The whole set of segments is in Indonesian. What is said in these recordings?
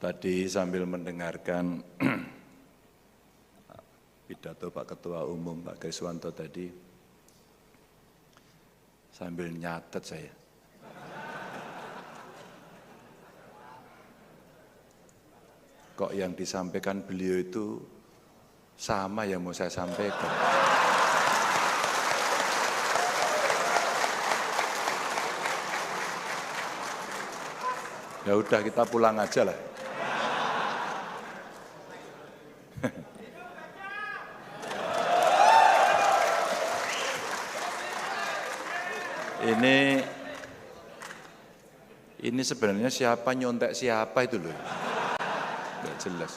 Tadi sambil mendengarkan pidato Pak Ketua Umum Pak Kriswanto tadi, sambil nyatet saya. Kok yang disampaikan beliau itu sama yang mau saya sampaikan. Ya udah kita pulang aja lah. Ini sebenarnya siapa nyontek siapa itu loh. Nggak jelas.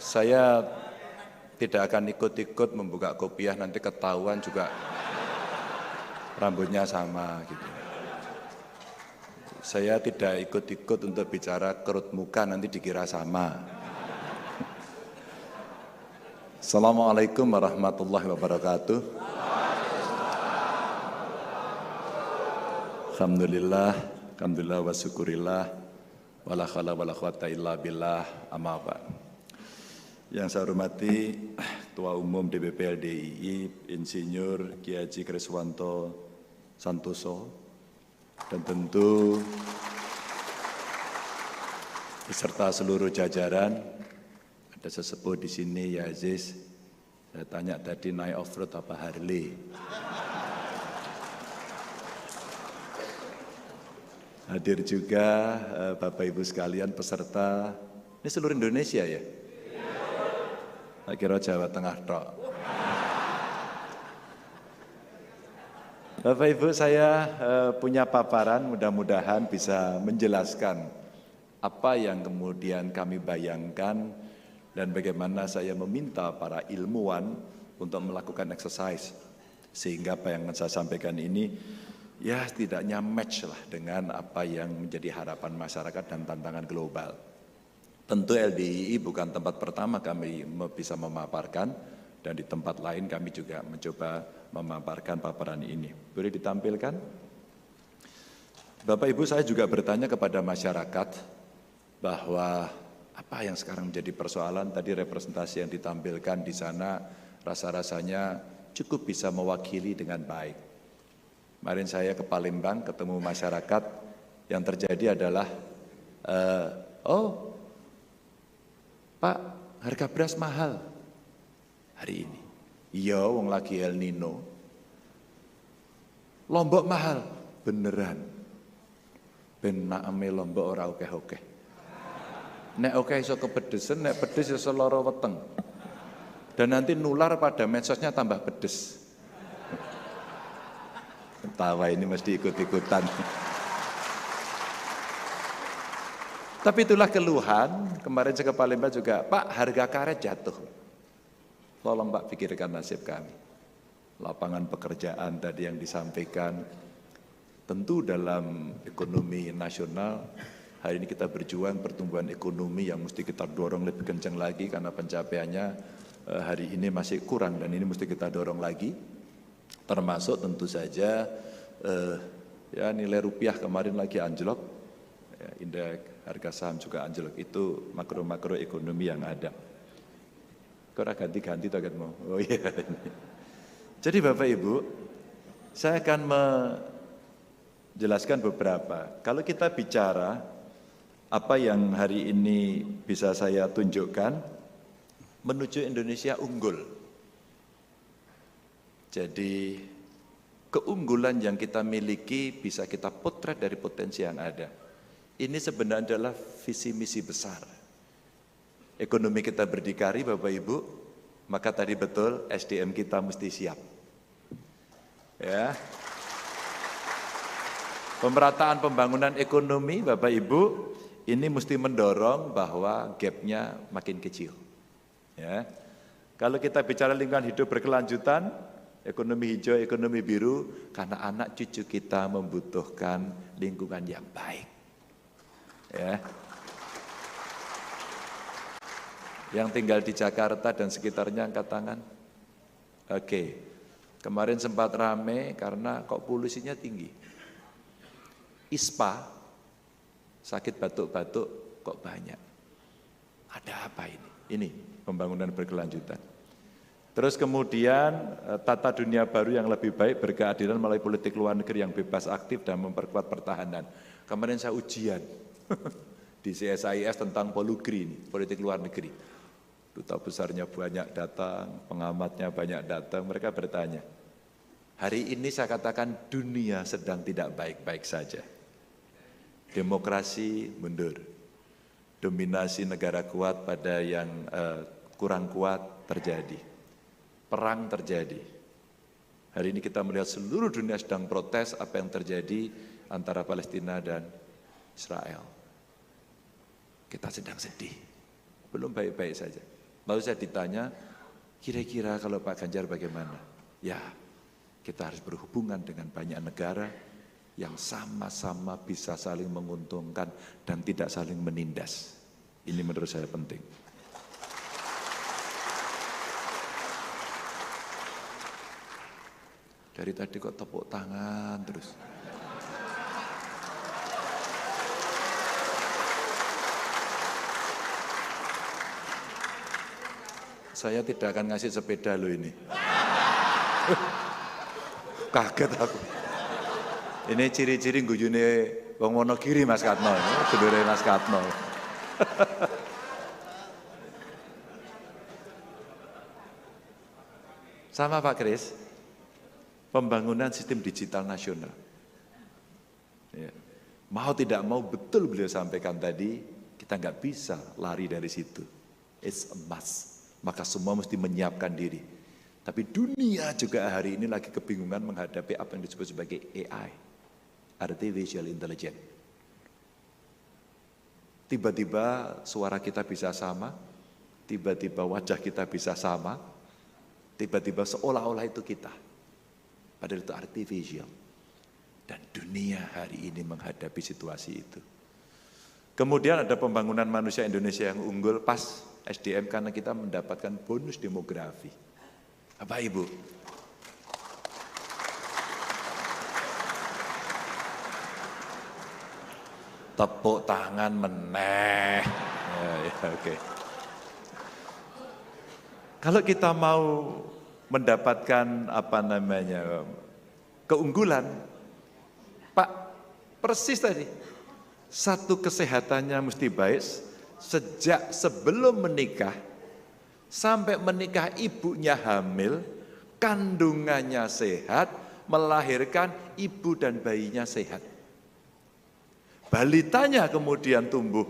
Saya tidak akan ikut-ikut membuka kopiah, nanti ketahuan juga rambutnya sama gitu. Saya tidak ikut-ikut untuk bicara kerut muka, nanti dikira sama. Assalamualaikum warahmatullahi wabarakatuh. Alhamdulillah wa syukurillah, wala khala wala quwata illa billah, amma ba'd. Yang saya hormati Ketua Umum DPP LDII, Insinyur Kiai Haji Kriswanto Santoso, dan tentu beserta seluruh jajaran, ada sesepuh di sini, ya Aziz. Saya tanya tadi naik off-road apa Harley. Hadir juga Bapak Ibu sekalian peserta, ini seluruh Indonesia ya? Tak kira Jawa Tengah tok. Bapak Ibu, saya punya paparan, mudah-mudahan bisa menjelaskan apa yang kemudian kami bayangkan dan bagaimana saya meminta para ilmuwan untuk melakukan exercise. Sehingga apa yang saya sampaikan ini ya setidaknya match lah dengan apa yang menjadi harapan masyarakat dan tantangan global. Tentu LDII bukan tempat pertama kami bisa memaparkan, dan di tempat lain kami juga mencoba memaparkan paparan ini. Boleh ditampilkan? Bapak Ibu, saya juga bertanya kepada masyarakat bahwa apa yang sekarang menjadi persoalan, tadi representasi yang ditampilkan di sana rasa-rasanya cukup bisa mewakili dengan baik. Kemarin saya ke Palembang ketemu masyarakat, yang terjadi adalah, oh Pak, harga beras mahal hari ini. Iya, wong lagi El Nino. Lombok mahal, beneran. Ben naeme Lombok ora okeh-okeh. Nek okeh iso kepedesan, nek pedes iso lara weteng. Dan nanti nular pada medsosnya tambah pedes. Tawa ini mesti ikut-ikutan. Tapi itulah keluhan, kemarin saya ke Palembang juga, Pak harga karet jatuh. Tolong Pak pikirkan nasib kami. Lapangan pekerjaan tadi yang disampaikan, tentu dalam ekonomi nasional, hari ini kita berjuang pertumbuhan ekonomi yang mesti kita dorong lebih kencang lagi karena pencapaiannya hari ini masih kurang dan ini mesti kita dorong lagi. Termasuk tentu saja ya nilai rupiah kemarin lagi anjlok, ya, indeks harga saham juga anjlok, itu makro-makro ekonomi yang ada. Kok ganti-ganti target mau? Oh iya. Jadi Bapak Ibu, saya akan menjelaskan beberapa. Kalau kita bicara apa yang hari ini bisa saya tunjukkan menuju Indonesia unggul. Jadi keunggulan yang kita miliki bisa kita potret dari potensi yang ada. Ini sebenarnya adalah visi misi besar. Ekonomi kita berdikari Bapak Ibu, maka tadi betul SDM kita mesti siap. Ya. Pemerataan pembangunan ekonomi Bapak Ibu, ini mesti mendorong bahwa gapnya makin kecil. Ya. Kalau kita bicara lingkungan hidup berkelanjutan, ekonomi hijau, ekonomi biru, karena anak cucu kita membutuhkan lingkungan yang baik. Ya. Yang tinggal di Jakarta dan sekitarnya angkat tangan. Oke, kemarin sempat rame karena kok polusinya tinggi. ISPA Sakit batuk-batuk kok banyak. Ada apa ini? Ini pembangunan berkelanjutan. Terus kemudian tata dunia baru yang lebih baik berkeadilan melalui politik luar negeri yang bebas aktif dan memperkuat pertahanan. Kemarin saya ujian di CSIS tentang Polugri ini, politik luar negeri. Duta besarnya banyak datang, pengamatnya banyak datang, mereka bertanya. Hari ini saya katakan dunia sedang tidak baik-baik saja. Demokrasi mundur. Dominasi negara kuat pada yang kurang kuat terjadi. Perang terjadi. Hari ini kita melihat seluruh dunia sedang protes apa yang terjadi antara Palestina dan Israel. Kita sedang sedih, belum baik-baik saja. Lalu saya ditanya, kira-kira kalau Pak Ganjar bagaimana? Ya, kita harus berhubungan dengan banyak negara yang sama-sama bisa saling menguntungkan dan tidak saling menindas. Ini menurut saya penting. Dari tadi kok tepuk tangan terus. Saya tidak akan ngasih sepeda lo ini. Kaget aku. Ini ciri-ciri guyune wong Wonogiri Mas Katno. Sedulure Mas Katno. Sama Pak Kris. Pembangunan sistem digital nasional. Ya. Mau tidak mau betul beliau sampaikan tadi, kita nggak bisa lari dari situ. It's a must. Maka semua mesti menyiapkan diri. Tapi dunia juga hari ini lagi kebingungan menghadapi apa yang disebut sebagai AI, Artificial Intelligence. Tiba-tiba suara kita bisa sama, tiba-tiba wajah kita bisa sama, tiba-tiba seolah-olah itu kita. Padahal itu artificial. Dan dunia hari ini menghadapi situasi itu. Kemudian ada pembangunan manusia Indonesia yang unggul pas SDM karena kita mendapatkan bonus demografi. Bapak Ibu. Tepuk tangan meneh. Ya, oke. Kalau kita mau mendapatkan keunggulan, Pak, persis tadi. Satu, kesehatannya mesti baik sejak sebelum menikah sampai menikah ibunya hamil, kandungannya sehat, melahirkan ibu dan bayinya sehat. Balitanya kemudian tumbuh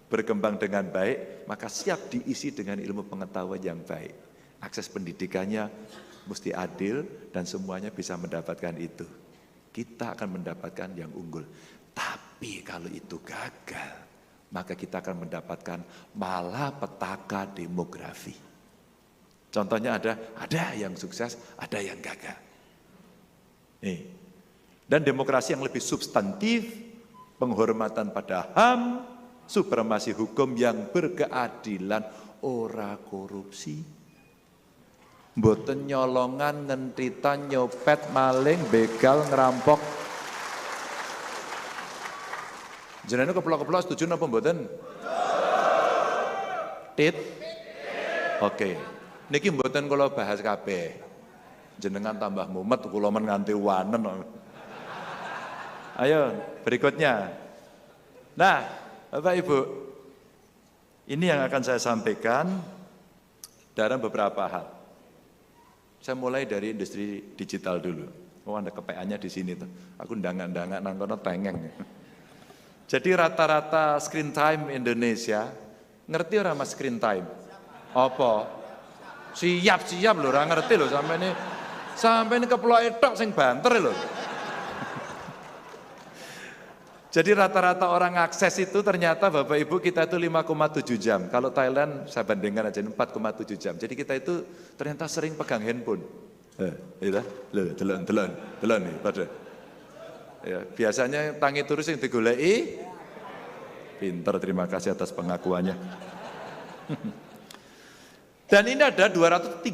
berkembang dengan baik, maka siap diisi dengan ilmu pengetahuan yang baik. Akses pendidikannya mesti adil dan semuanya bisa mendapatkan itu. Kita akan mendapatkan yang unggul. Tapi kalau itu gagal, maka kita akan mendapatkan malapetaka demografi. Contohnya ada yang sukses, ada yang gagal. Nih. Dan demokrasi yang lebih substantif, penghormatan pada HAM, supremasi hukum yang berkeadilan, ora korupsi. Mboten nyolongan, ngentitan, nyopet, maling, begal, ngerampok. Jenenge keplok-keplok setuju napa mboten? Tit? Oke. Niki mboten kula bahas kabeh. Jenengan tambah mumet kula men nganti wanen. Ayo, berikutnya. Nah, Bapak Ibu, ini yang akan saya sampaikan dalam beberapa hal. Saya mulai dari industri digital dulu. Oh, ada KPA-nya di sini tuh. Aku ndangak-ndangak nang kono tengeng. Jadi rata-rata screen time Indonesia, ngerti ora Mas screen time? Apa? Siap lho, ora ngerti lho sampai ini keploke tok sing banter lho. Jadi rata-rata orang akses itu ternyata Bapak Ibu kita itu 5,7 jam. Kalau Thailand saya bandingkan aja 4,7 jam. Jadi kita itu ternyata sering pegang handphone. Delon nih pada. Ya, biasanya tangi terus yang digoleki. Pinter, terima kasih atas pengakuannya. Dan ini ada 238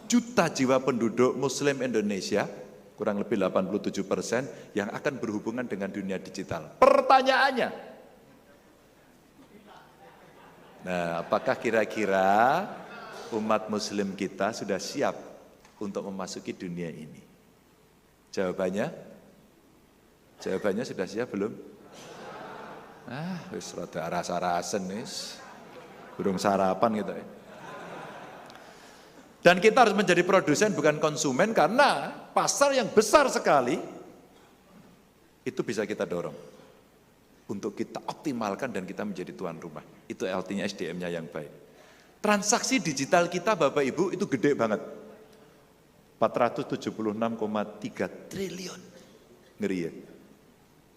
juta jiwa penduduk Muslim Indonesia, kurang lebih 87% yang akan berhubungan dengan dunia digital. Pertanyaannya, nah apakah kira-kira umat muslim kita sudah siap untuk memasuki dunia ini? Jawabannya sudah siap belum? Wis rada rasa-rasen wis. Burung sarapan gitu ya. Dan kita harus menjadi produsen bukan konsumen karena pasar yang besar sekali itu bisa kita dorong untuk kita optimalkan dan kita menjadi tuan rumah. Itu artinya SDM-nya yang baik. Transaksi digital kita Bapak Ibu itu gede banget. 476,3 triliun. Ngeri ya.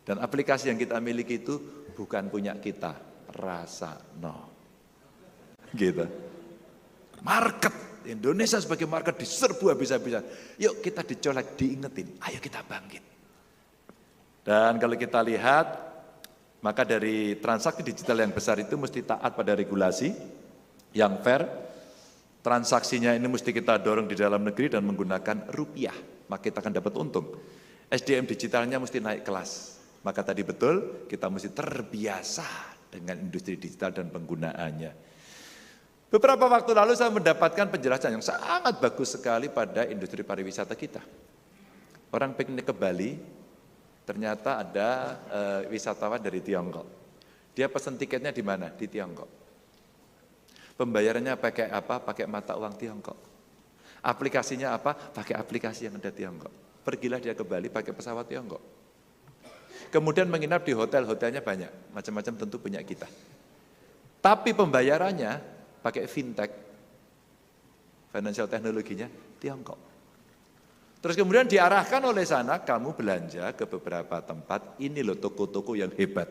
Dan aplikasi yang kita miliki itu bukan punya kita, Rasano. Gitu. Market Indonesia sebagai market diserbu habis-habisan. Yuk kita dicolek, diingetin, ayo kita bangkit. Dan kalau kita lihat, maka dari transaksi digital yang besar itu mesti taat pada regulasi yang fair. Transaksinya ini mesti kita dorong di dalam negeri dan menggunakan rupiah, maka kita akan dapat untung. SDM digitalnya mesti naik kelas. Maka tadi betul, kita mesti terbiasa dengan industri digital dan penggunaannya. Beberapa waktu lalu saya mendapatkan penjelasan yang sangat bagus sekali pada industri pariwisata kita. Orang piknik ke Bali, ternyata ada wisatawan dari Tiongkok. Dia pesan tiketnya di mana? Di Tiongkok. Pembayarannya pakai apa? Pakai mata uang Tiongkok. Aplikasinya apa? Pakai aplikasi yang ada Tiongkok. Pergilah dia ke Bali pakai pesawat Tiongkok. Kemudian menginap di hotel-hotelnya banyak, macam-macam tentu punya kita. Tapi pembayarannya pakai fintech, financial teknologinya Tiongkok. Terus kemudian diarahkan oleh sana, kamu belanja ke beberapa tempat, ini loh toko-toko yang hebat,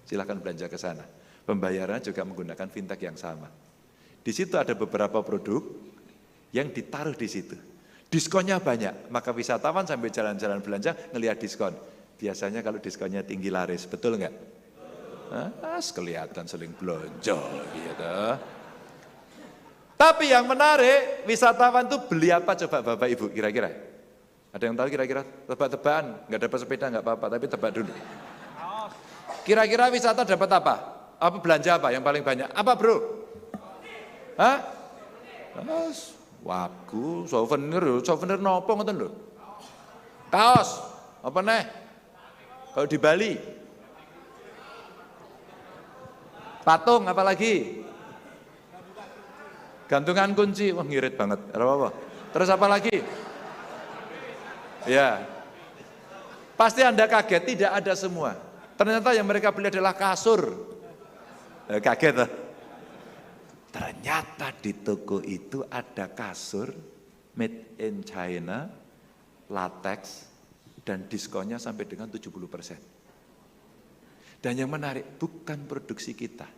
silahkan belanja ke sana. Pembayarannya juga menggunakan fintech yang sama. Di situ ada beberapa produk yang ditaruh di situ. Diskonnya banyak, maka wisatawan sambil jalan-jalan belanja ngelihat diskon. Biasanya kalau diskonnya tinggi laris, betul nggak? Kelihatan seling belanja gitu. Tapi yang menarik, wisatawan tuh beli apa coba Bapak Ibu kira-kira? Ada yang tahu kira-kira? Tebak-tebakan, nggak dapat sepeda nggak apa-apa, tapi tebak dulu. Kira-kira wisata dapat apa? Apa belanja apa yang paling banyak? Apa bro? Hah? Wagu, souvenir nopo ngoten lho. Kaos, apa nih? Kalau di Bali? Patung apa lagi? Gantungan kunci, wah ngirit banget, apa-apa. Terus apa lagi? Ya, pasti Anda kaget, tidak ada semua. Ternyata yang mereka beli adalah kasur. Kaget lah. Ternyata di toko itu ada kasur made in China, latex, dan diskonnya sampai dengan 70%. Dan yang menarik, bukan produksi kita.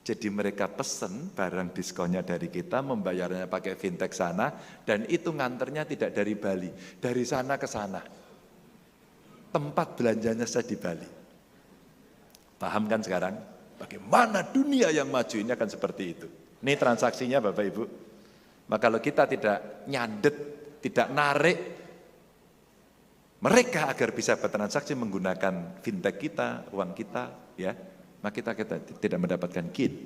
Jadi mereka pesen barang diskonnya dari kita, membayarnya pakai fintech sana, dan itu nganternya tidak dari Bali, dari sana ke sana. Tempat belanjanya saya di Bali. Paham kan sekarang? Bagaimana dunia yang maju ini akan seperti itu. Ini transaksinya Bapak Ibu. Maka kalau kita tidak nyandet, tidak narik mereka agar bisa bertransaksi menggunakan fintech kita, uang kita, ya, maka kita tidak mendapatkan gain.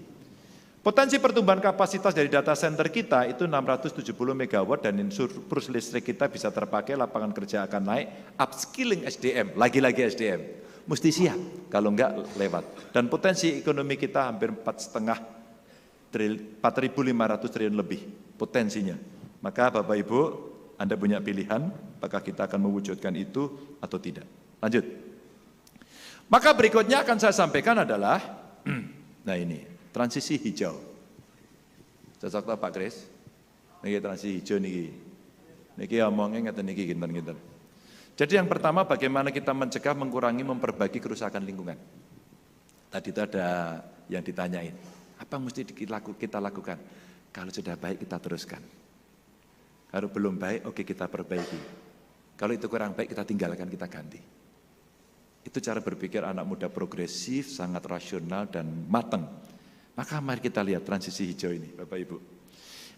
Potensi pertumbuhan kapasitas dari data center kita itu 670 MW dan surplus listrik kita bisa terpakai, lapangan kerja akan naik, upskilling SDM, lagi-lagi SDM. Mesti siap, kalau enggak lewat. Dan potensi ekonomi kita hampir 4.500 triliun lebih potensinya. Maka Bapak Ibu, Anda punya pilihan, apakah kita akan mewujudkan itu atau tidak. Lanjut. Maka berikutnya akan saya sampaikan adalah, nah ini, transisi hijau. Cocok tak Pak Kris? Ini transisi hijau nih. Niki omongnya ngeten niki ginten-ginten. Jadi yang pertama bagaimana kita mencegah, mengurangi, memperbaiki kerusakan lingkungan. Tadi itu ada yang ditanyain, apa mesti kita lakukan? Kalau sudah baik kita teruskan. Kalau belum baik, oke kita perbaiki. Kalau itu kurang baik kita tinggalkan, kita ganti. Itu cara berpikir anak muda progresif, sangat rasional dan matang. Maka mari kita lihat transisi hijau ini Bapak Ibu.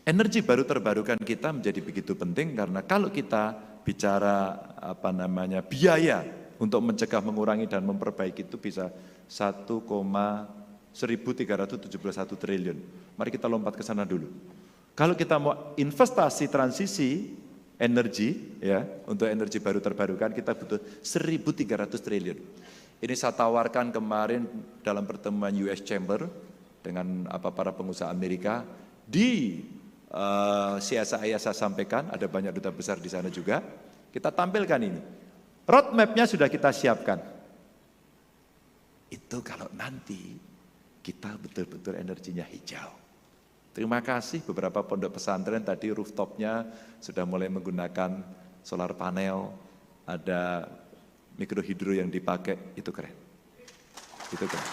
Energi baru terbarukan kita menjadi begitu penting karena kalau kita bicara biaya untuk mencegah, mengurangi dan memperbaiki itu bisa 1,1371 triliun. Mari kita lompat ke sana dulu. Kalau kita mau investasi transisi energi ya, untuk energi baru terbarukan kita butuh 1.300 triliun. Ini saya tawarkan kemarin dalam pertemuan US Chamber dengan para pengusaha Amerika di CSI saya sampaikan, ada banyak duta besar di sana juga. Kita tampilkan ini. Roadmap-nya sudah kita siapkan. Itu kalau nanti kita betul-betul energinya hijau. Terima kasih beberapa pondok pesantren tadi rooftopnya sudah mulai menggunakan solar panel, ada mikrohidro yang dipakai, itu keren. Itu keren.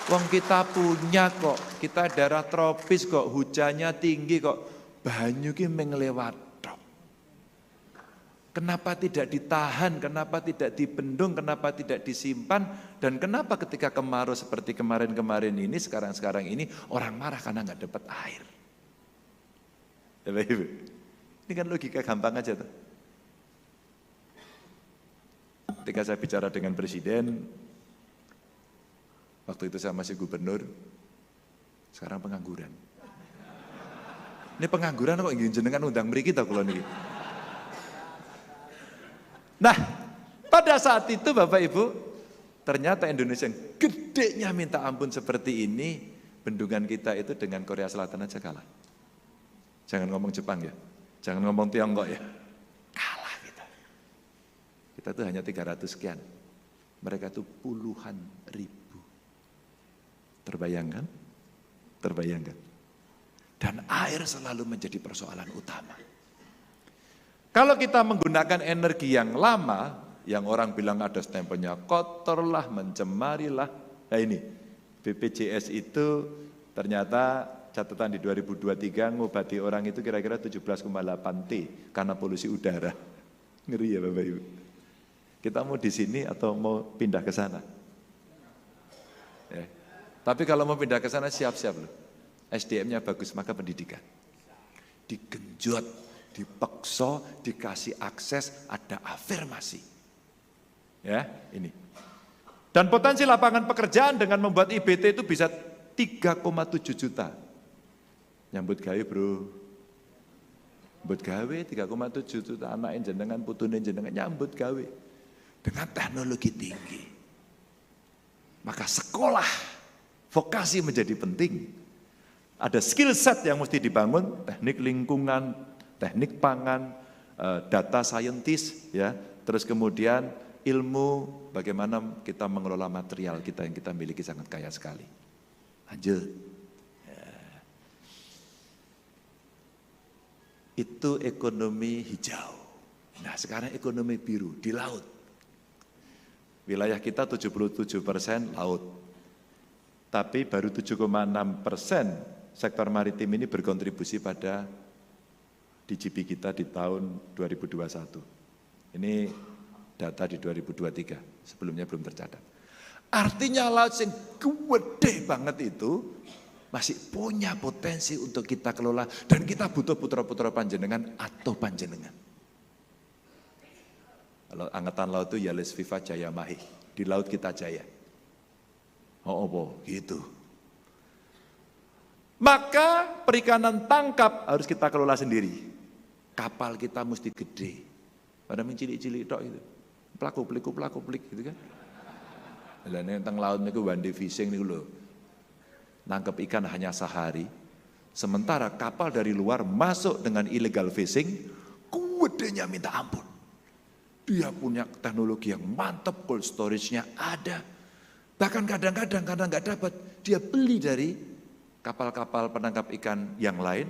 Wong kita punya kok, kita daerah tropis kok, hujannya tinggi kok, banyu ki menglewat. Kenapa tidak ditahan, kenapa tidak dibendung, kenapa tidak disimpan, dan kenapa ketika kemarau seperti kemarin-kemarin ini, sekarang-sekarang ini, orang marah karena nggak dapat air. Ya, Ibu. Ini kan logika gampang aja tuh. Ketika saya bicara dengan Presiden, waktu itu saya masih gubernur, sekarang pengangguran. Ini pengangguran kok ingin jenengan undang mriki ta kula niki. Nah, pada saat itu Bapak Ibu, ternyata Indonesia yang gedenya minta ampun seperti ini, bendungan kita itu dengan Korea Selatan aja kalah. Jangan ngomong Jepang ya, jangan ngomong Tiongkok ya, kalah kita. Kita tuh hanya 300 sekian, mereka tuh puluhan ribu. Terbayangkan? Terbayangkan. Dan air selalu menjadi persoalan utama. Kalau kita menggunakan energi yang lama, yang orang bilang ada stempelnya kotor lah, mencemari lah. Nah ini, BPJS itu ternyata catatan di 2023 ngobati orang itu kira-kira 17,8 T karena polusi udara. Ngeri ya Bapak Ibu. Kita mau di sini atau mau pindah ke sana? Ya. Tapi kalau mau pindah ke sana siap-siap loh. SDM-nya bagus, maka pendidikan. Digenjot. Dipaksa, dikasih akses, ada afirmasi. Ya, ini. Dan potensi lapangan pekerjaan dengan membuat IBT itu bisa 3,7 juta. Nyambut gawe bro. Nyambut gawe 3,7 juta anak jenengan, putune jenengan nyambut gawe. Dengan teknologi tinggi. Maka sekolah, vokasi menjadi penting. Ada skill set yang mesti dibangun, teknik lingkungan, teknik pangan, data scientist, ya, terus kemudian ilmu bagaimana kita mengelola material kita yang kita miliki sangat kaya sekali. Lanjut. Ya. Itu ekonomi hijau. Nah sekarang ekonomi biru di laut. Wilayah kita 77% laut. Tapi baru 7,6% sektor maritim ini berkontribusi pada DGP kita di tahun 2021. Ini data di 2023, sebelumnya belum tercatat. Artinya laut yang gede banget itu masih punya potensi untuk kita kelola dan kita butuh putra-putra panjenengan atau panjenengan. Kalau angkatan laut itu Yales Viva Jaya Mahi, di laut kita jaya. Oh, gitu. Maka perikanan tangkap harus kita kelola sendiri. Kapal kita mesti gede. Pada mencilik-cilik tok itu. Pelakuk-pelik gitu kan. Lah nek teng laut niku one day fishing niku lho. Nangkep ikan hanya sehari. Sementara kapal dari luar masuk dengan illegal fishing, gedenya minta ampun. Dia punya teknologi yang mantap, cold storage-nya ada. Bahkan kadang-kadang karena nggak dapat, dia beli dari kapal-kapal penangkap ikan yang lain.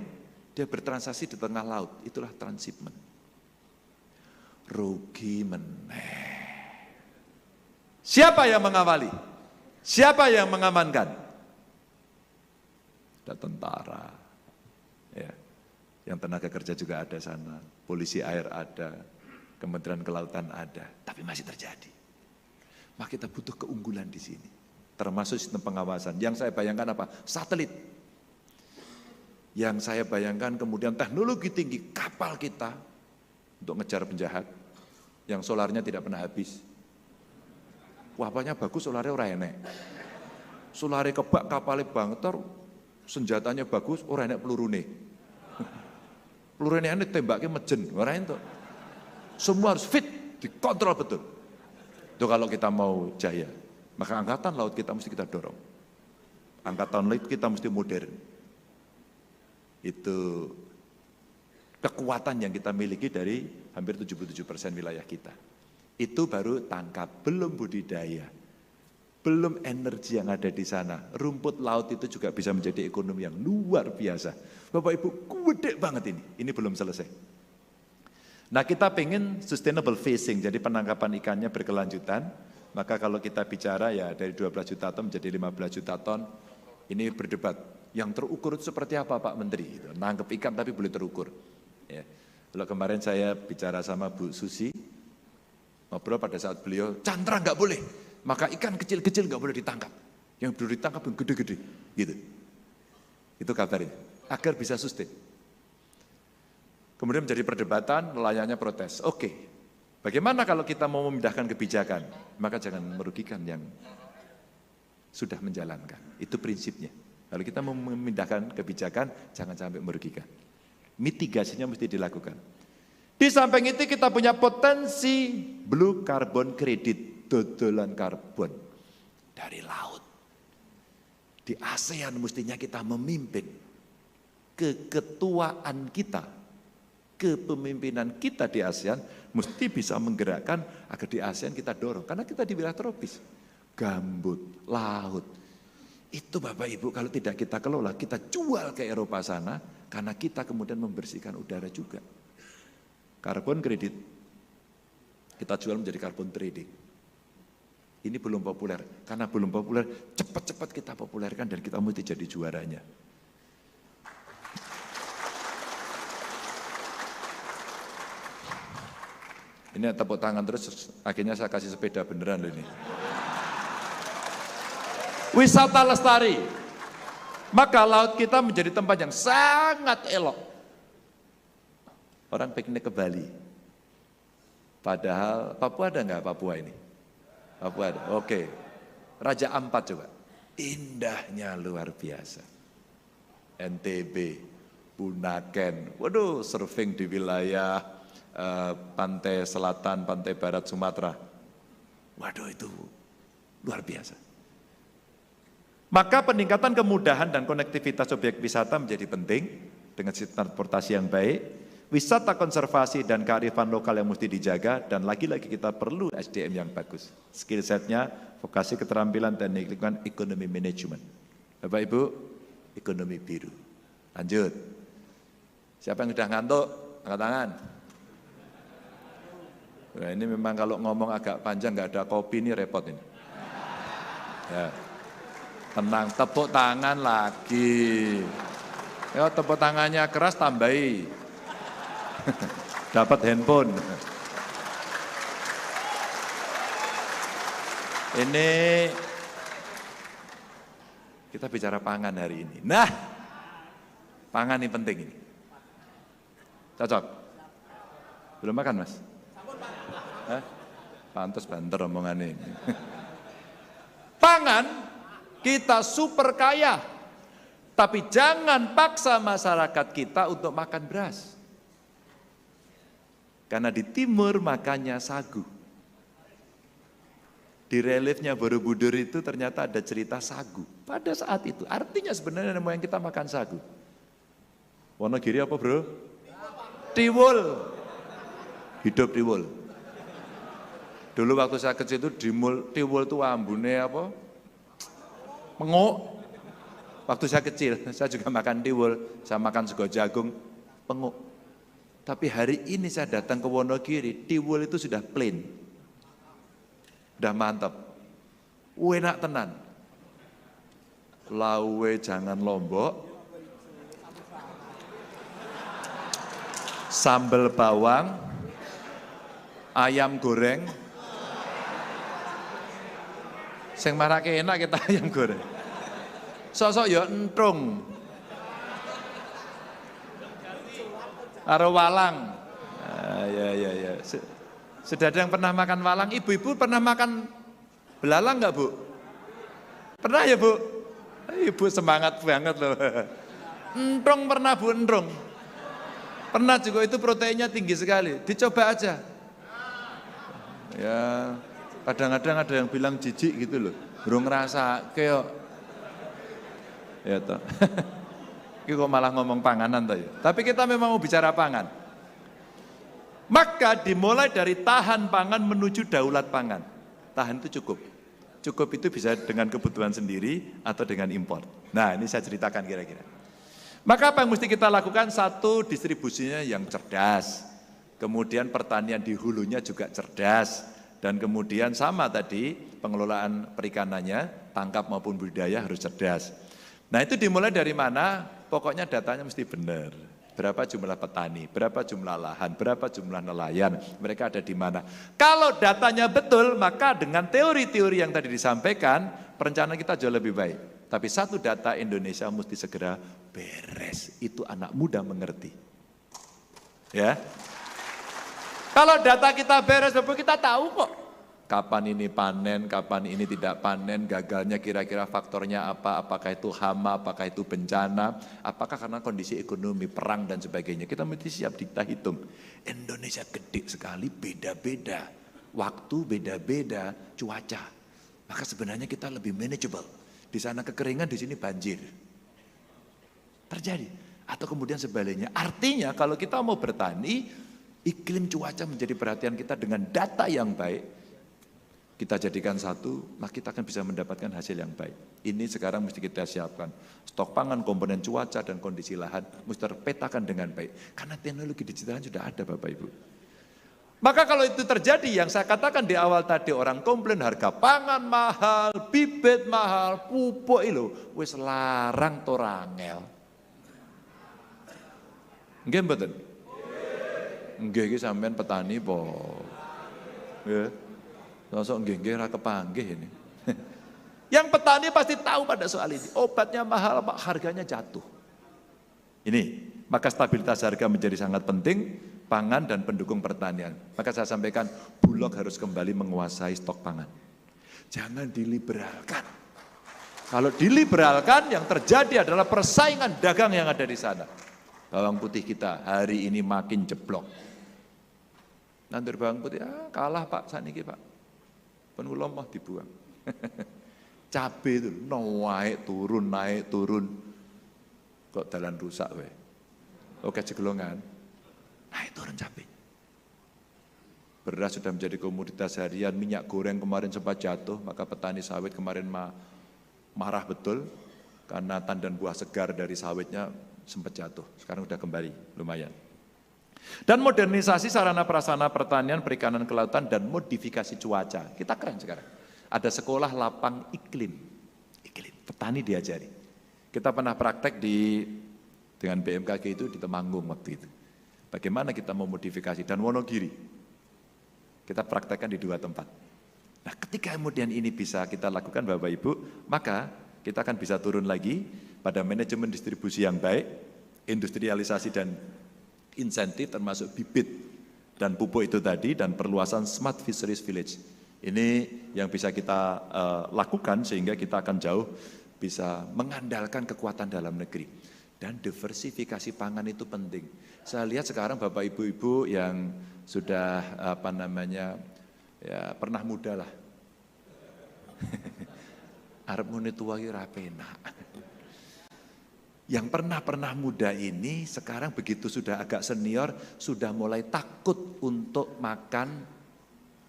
Dia bertransaksi di tengah laut, itulah transshipment. Rugi meneh. Siapa yang mengawali? Siapa yang mengamankan? Ada tentara, ya. Yang tenaga kerja juga ada sana, polisi air ada, Kementerian Kelautan ada, tapi masih terjadi. Maka kita butuh keunggulan di sini, termasuk sistem pengawasan. Yang saya bayangkan apa? Satelit. Yang saya bayangkan kemudian teknologi tinggi kapal kita untuk ngejar penjahat, yang solarnya tidak pernah habis. Wapanya bagus, solarnya ora enek. Solarnya kebak, kapalnya bangeter, senjatanya bagus, ora enek pelurune. Pelurune enek tembaknya mejen, ora entuk. Semua harus fit, dikontrol betul. Itu kalau kita mau jaya, maka angkatan laut kita mesti kita dorong. Angkatan laut kita mesti modern. Itu kekuatan yang kita miliki dari hampir 77% wilayah kita. Itu baru tangkap, belum budidaya, belum energi yang ada di sana. Rumput laut itu juga bisa menjadi ekonomi yang luar biasa. Bapak Ibu, gede banget ini belum selesai. Nah, kita pengen sustainable fishing, jadi penangkapan ikannya berkelanjutan. Maka kalau kita bicara ya dari 12 juta ton menjadi 15 juta ton, ini berdebat. Yang terukur itu seperti apa Pak Menteri? Gitu. Nangkep ikan tapi boleh terukur. Ya. Kalau kemarin saya bicara sama Bu Susi, ngobrol pada saat beliau, cantrang nggak boleh, maka ikan kecil-kecil nggak boleh ditangkap. Yang perlu ditangkap yang gede-gede, gitu. Itu kabarnya, agar bisa sustain. Kemudian menjadi perdebatan, nelayannya protes. Oke, bagaimana kalau kita mau memindahkan kebijakan? Maka jangan merugikan yang sudah menjalankan. Itu prinsipnya. Kalau kita mau memindahkan kebijakan, jangan sampai merugikan. Mitigasinya mesti dilakukan. Di samping itu kita punya potensi blue carbon credit, dodolan karbon dari laut. Di ASEAN mestinya kita memimpin keketuaan kita, kepemimpinan kita di ASEAN mesti bisa menggerakkan agar di ASEAN kita dorong. Karena kita di wilayah tropis, gambut, laut. Itu Bapak Ibu kalau tidak kita kelola, kita jual ke Eropa sana, karena kita kemudian membersihkan udara juga. Karbon kredit, kita jual menjadi karbon trading. Ini belum populer, karena belum populer, cepat-cepat kita populerkan dan kita mesti jadi juaranya. Ini tepuk tangan terus, akhirnya saya kasih sepeda beneran loh ini. Wisata lestari, maka laut kita menjadi tempat yang sangat elok. Orang piknik ke Bali, padahal Papua ada nggak Papua ini? Papua ada, oke. Raja Ampat coba, indahnya luar biasa. NTB, Bunaken, waduh surfing di wilayah pantai selatan, pantai barat Sumatera. Waduh itu luar biasa. Maka peningkatan kemudahan dan konektivitas objek wisata menjadi penting dengan sistem transportasi yang baik. Wisata konservasi dan kearifan lokal yang mesti dijaga, dan lagi-lagi kita perlu SDM yang bagus. Skill setnya, vokasi keterampilan dan lingkungan ekonomi manajemen. Bapak Ibu, ekonomi biru. Lanjut. Siapa yang sudah ngantuk? Angkat tangan. Nah, ini memang kalau ngomong agak panjang, nggak ada kopi ini repot ini. Ya. Tenang, tepuk tangan lagi. Ya, tepuk tangannya keras tambahi. Dapat handphone. Ini kita bicara pangan hari ini. Nah, pangan ini penting ini. Cocok? Belum makan Mas? Pantes banter omongan ini. Pangan kita super kaya, tapi jangan paksa masyarakat kita untuk makan beras. Karena di timur makannya sagu. Di reliefnya Borobudur itu ternyata ada cerita sagu. Pada saat itu, artinya sebenarnya nenek moyang kita makan sagu. Wonogiri apa bro? Tiwul. Hidup tiwul. Dulu waktu saya kecil itu tiwul itu ambune apa? Penguk. Waktu saya kecil, saya juga makan tiwul, saya makan sego jagung, penguk. Tapi hari ini saya datang ke Wonogiri, tiwul itu sudah plain. Udah mantap. Enak tenan. Lawe jangan lombok. Sambal bawang, ayam goreng. Sing marake enak kita ayam goreng. Sosok ya entrung. Karo walang. Ya. Sudah ada yang pernah makan walang? Ibu-ibu pernah makan belalang nggak, Bu? Pernah ya, Bu? Ibu semangat banget loh. Entrong pernah, Bu, entrong. Pernah juga, itu proteinnya tinggi sekali. Dicoba aja. Ya, kadang-kadang ada yang bilang jijik gitu loh. Burung ngerasa kayak ya toh. Ini kok malah ngomong panganan toh ya. Tapi kita memang mau bicara pangan. Maka dimulai dari tahan pangan menuju daulat pangan. Tahan itu cukup. Cukup itu bisa dengan kebutuhan sendiri atau dengan impor. Nah, ini saya ceritakan kira-kira. Maka apa yang mesti kita lakukan? Satu, distribusinya yang cerdas. Kemudian pertanian di hulunya juga cerdas. Dan kemudian sama tadi, pengelolaan perikanannya, tangkap maupun budidaya harus cerdas. Nah, itu dimulai dari mana? Pokoknya datanya mesti benar. Berapa jumlah petani, berapa jumlah lahan, berapa jumlah nelayan, mereka ada di mana. Kalau datanya betul, maka dengan teori-teori yang tadi disampaikan, perencanaan kita jauh lebih baik. Tapi satu data, Indonesia mesti segera beres. Itu anak muda mengerti. Ya. Kalau data kita beres, Bapak, kita tahu kok. Kapan ini panen, kapan ini tidak panen, gagalnya kira-kira faktornya apa, apakah itu hama, apakah itu bencana, apakah karena kondisi ekonomi, perang dan sebagainya. Kita mesti siap, kita hitung. Indonesia gede sekali, beda-beda. Waktu beda-beda, cuaca. Maka sebenarnya kita lebih manageable. Di sana kekeringan, di sini banjir. Terjadi. Atau kemudian sebaliknya. Artinya kalau kita mau bertani, iklim cuaca menjadi perhatian kita dengan data yang baik. Kita jadikan satu, maka kita akan bisa mendapatkan hasil yang baik. Ini sekarang mesti kita siapkan. Stok pangan, komponen cuaca, dan kondisi lahan mesti terpetakan dengan baik. Karena teknologi digital sudah ada, Bapak Ibu. Maka kalau itu terjadi, yang saya katakan di awal tadi, orang komplain harga pangan mahal, bibit mahal, pupuk itu, wis larang torangel. Nggih mboten? Nggih iki sampean petani po. Nggih. Sosok nggih-nggih ra kepanggih ini. Yang petani pasti tahu pada soal ini. Obatnya mahal, Pak, harganya jatuh. Ini, maka stabilitas harga menjadi sangat penting, pangan dan pendukung pertanian. Maka saya sampaikan, Bulog harus kembali menguasai stok pangan. Jangan diliberalkan. Kalau diliberalkan, yang terjadi adalah persaingan dagang yang ada di sana. Bawang putih kita hari ini makin jeblok. Nanti bawang putih, kalah Pak, saniki Pak. Penuh mah dibuang. Cabai itu naik turun. Kok dalan rusak we. Oke jegelongan. Naik turun cabai. Beras sudah menjadi komoditas harian, minyak goreng kemarin sempat jatuh, maka petani sawit kemarin marah betul karena tandan buah segar dari sawitnya sempat jatuh. Sekarang sudah kembali, lumayan. Dan modernisasi sarana prasarana pertanian, perikanan, kelautan, dan modifikasi cuaca. Kita keren sekarang. Ada sekolah lapang iklim, petani diajari. Kita pernah praktek dengan BMKG itu di Temanggung waktu itu. Bagaimana kita memodifikasi, dan Wonogiri. Kita praktekkan di 2 tempat. Nah, ketika kemudian ini bisa kita lakukan Bapak Ibu, maka kita akan bisa turun lagi pada manajemen distribusi yang baik, industrialisasi dan insentif termasuk bibit dan pupuk itu tadi, dan perluasan Smart Fisheries Village. Ini yang bisa kita lakukan sehingga kita akan jauh bisa mengandalkan kekuatan dalam negeri. Dan diversifikasi pangan itu penting. Saya lihat sekarang Bapak Ibu-ibu yang sudah pernah muda lah. Arep muni tua ki ra penak. Yang pernah muda ini sekarang begitu sudah agak senior, sudah mulai takut untuk makan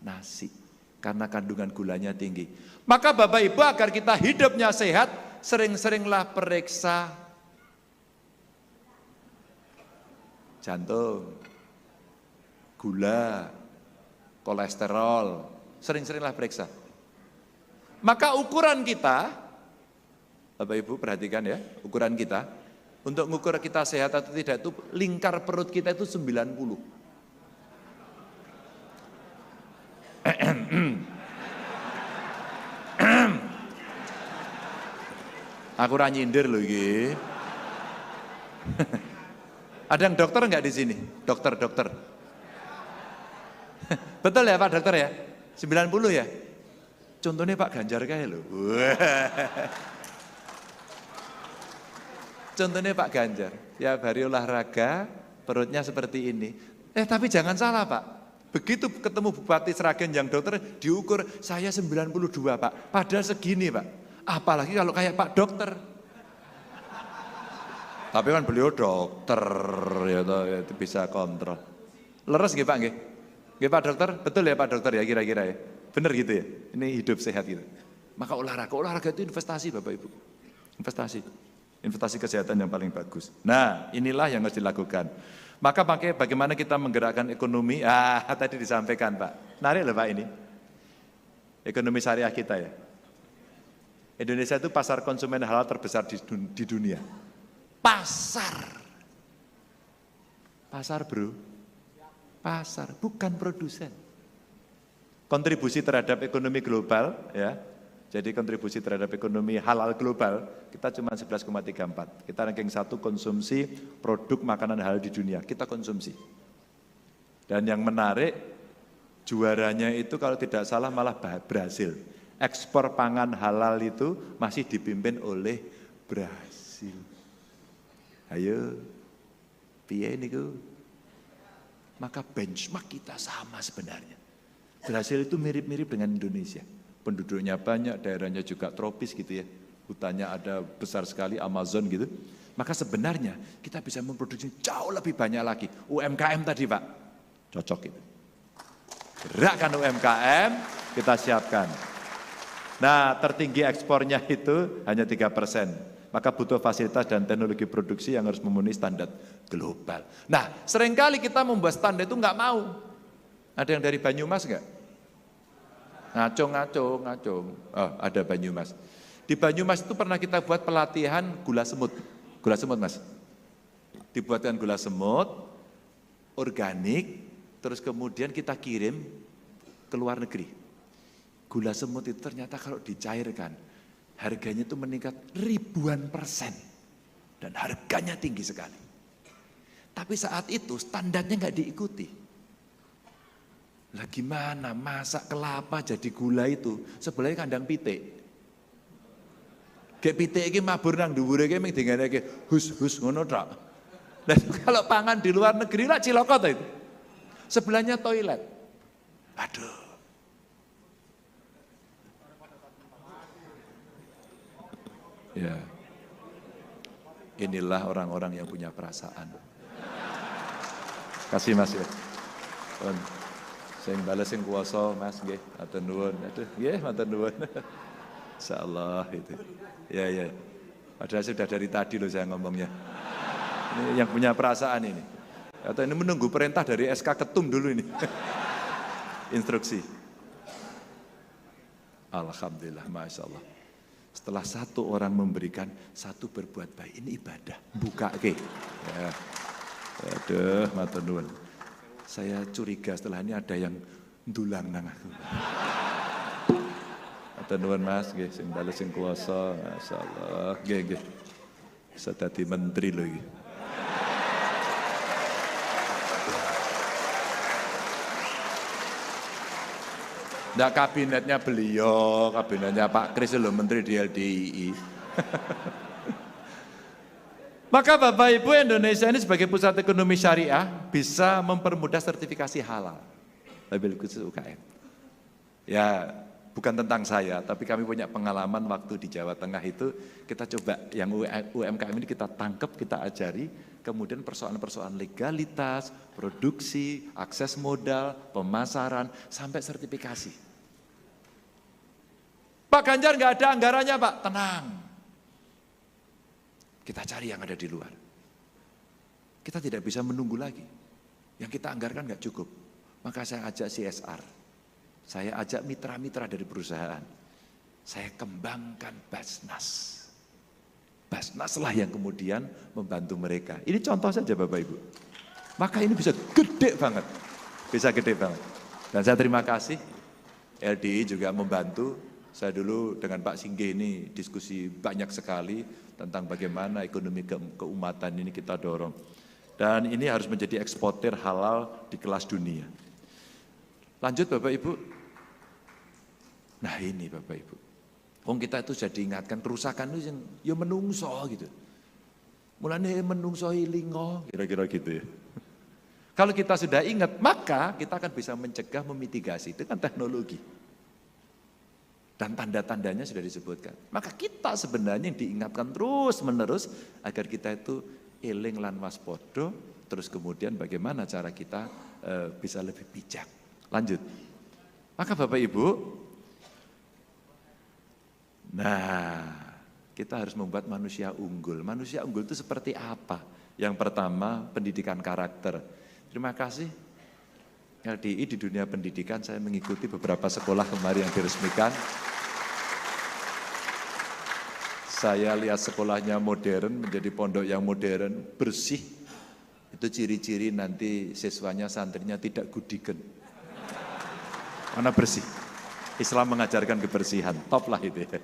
nasi karena kandungan gulanya tinggi. Maka Bapak Ibu, agar kita hidupnya sehat, sering-seringlah periksa jantung, gula, kolesterol, sering-seringlah periksa. Maka ukuran kita, Bapak Ibu perhatikan ya, ukuran kita, untuk mengukur kita sehat atau tidak itu lingkar perut kita itu 90. Aku ora nyindir loh iki. Ada yang dokter enggak di sini? Dokter. Betul ya Pak Dokter ya? 90 ya? Contohnya Pak Ganjar kayak loh. Contohnya Pak Ganjar, ya hari olahraga, perutnya seperti ini. Tapi jangan salah Pak, begitu ketemu Bupati Sragen yang dokter diukur, saya 92 Pak, padahal segini Pak. Apalagi kalau kayak Pak Dokter. Tapi kan beliau dokter, ya itu bisa kontrol. Leres nggih Pak nggih? Nggih Pak Dokter, betul ya Pak Dokter ya kira-kira ya? Bener gitu ya? Ini hidup sehat gitu. Maka olahraga itu investasi Bapak Ibu. Investasi kesehatan yang paling bagus. Nah, inilah yang harus dilakukan. Maka bagaimana kita menggerakkan ekonomi? Tadi disampaikan Pak. Menarik loh Pak ini. Ekonomi syariah kita ya. Indonesia itu pasar konsumen halal terbesar di dunia. Pasar bro. Pasar, bukan produsen. Kontribusi terhadap ekonomi global ya. Jadi kontribusi terhadap ekonomi halal global kita cuma 11,34. Kita ranking 1 konsumsi produk makanan halal di dunia, kita konsumsi. Dan yang menarik juaranya itu kalau tidak salah malah Brasil. Ekspor pangan halal itu masih dipimpin oleh Brasil. Ayo, piye niku? Maka benchmark kita sama sebenarnya. Brasil itu mirip-mirip dengan Indonesia. Penduduknya banyak, daerahnya juga tropis gitu ya. Hutannya ada besar sekali, Amazon gitu. Maka sebenarnya kita bisa memproduksi jauh lebih banyak lagi. UMKM tadi Pak, cocok itu. Gerakkan UMKM, kita siapkan. Nah tertinggi ekspornya itu hanya 3%. Maka butuh fasilitas dan teknologi produksi yang harus memenuhi standar global. Nah seringkali kita membuat standar itu nggak mau. Ada yang dari Banyumas nggak? Ngaco. Oh, ada Banyumas. Di Banyumas itu pernah kita buat pelatihan gula semut. Gula semut Mas. Dibuatkan gula semut, organik, terus kemudian kita kirim ke luar negeri. Gula semut itu ternyata kalau dicairkan, harganya itu meningkat ribuan persen. Dan harganya tinggi sekali. Tapi saat itu standarnya nggak diikuti. Lah gimana masak kelapa jadi gula itu sebelahnya kandang pitik. Kayak pitik iki mabur nang dhuwure iki mung dingane iki hus ngono tok. Dan kalau pangan di luar negeri lah cilokot itu. Sebelahnya toilet. Aduh. Ya. Inilah orang-orang yang punya perasaan. Kasih Mas ya. Sing bales sing kuwasa Mas nggih, matur nuwun. Aduh, nggih matur nuwun. Insyaallah itu. Ya. Padahal sudah dari tadi loh saya ngomongnya. Ini yang punya perasaan ini. Atau ini menunggu perintah dari SK Ketum dulu ini. Instruksi. Alhamdulillah, Masya Allah. Setelah satu orang memberikan, satu berbuat baik. Ini ibadah. Buka ke. Ya. Aduh, matur nuwun. Saya curiga setelah ini ada yang ndulang nang aku. Matur nuwun Mas, nggih sing bales sing kuwasa, masyaallah. Nggih. Bisa dadi menteri lho iki. Nggak kabinetnya beliau, kabinetnya Pak Kris lho, menteri di LDII. Maka Bapak Ibu, Indonesia ini sebagai pusat ekonomi syariah bisa mempermudah sertifikasi halal, lebih khusus UKM. Ya bukan tentang saya, tapi kami punya pengalaman waktu di Jawa Tengah itu kita coba yang UMKM ini kita tangkap, kita ajari, kemudian persoalan-persoalan legalitas, produksi, akses modal, pemasaran, sampai sertifikasi. Pak Ganjar nggak ada anggarannya Pak, tenang. Kita cari yang ada di luar. Kita tidak bisa menunggu lagi. Yang kita anggarkan nggak cukup. Maka saya ajak CSR. Saya ajak mitra-mitra dari perusahaan. Saya kembangkan Basnas. Basnas lah yang kemudian membantu mereka. Ini contoh saja Bapak Ibu. Maka ini bisa gede banget. Bisa gede banget. Dan saya terima kasih. LDI juga membantu. Saya dulu dengan Pak Singgih ini diskusi banyak sekali tentang bagaimana ekonomi keumatan ini kita dorong. Dan ini harus menjadi eksportir halal di kelas dunia. Lanjut Bapak Ibu. Nah ini Bapak Ibu. Kita itu sudah diingatkan kerusakan itu ya menungso gitu. Mulanya menungso ilingo, kira-kira gitu ya. Kalau kita sudah ingat, maka kita akan bisa mencegah, memitigasi dengan teknologi. Dan tanda-tandanya sudah disebutkan. Maka kita sebenarnya diingatkan terus-menerus agar kita itu eling lan waspodo, terus kemudian bagaimana cara kita bisa lebih bijak. Lanjut. Maka Bapak Ibu, nah kita harus membuat manusia unggul. Manusia unggul itu seperti apa? Yang pertama, pendidikan karakter. Terima kasih LDI di dunia pendidikan, saya mengikuti beberapa sekolah kemarin yang diresmikan. Saya lihat sekolahnya modern, menjadi pondok yang modern, bersih. Itu ciri-ciri nanti siswanya, santrinya tidak gudigen. Mana bersih? Islam mengajarkan kebersihan, top lah itu ya.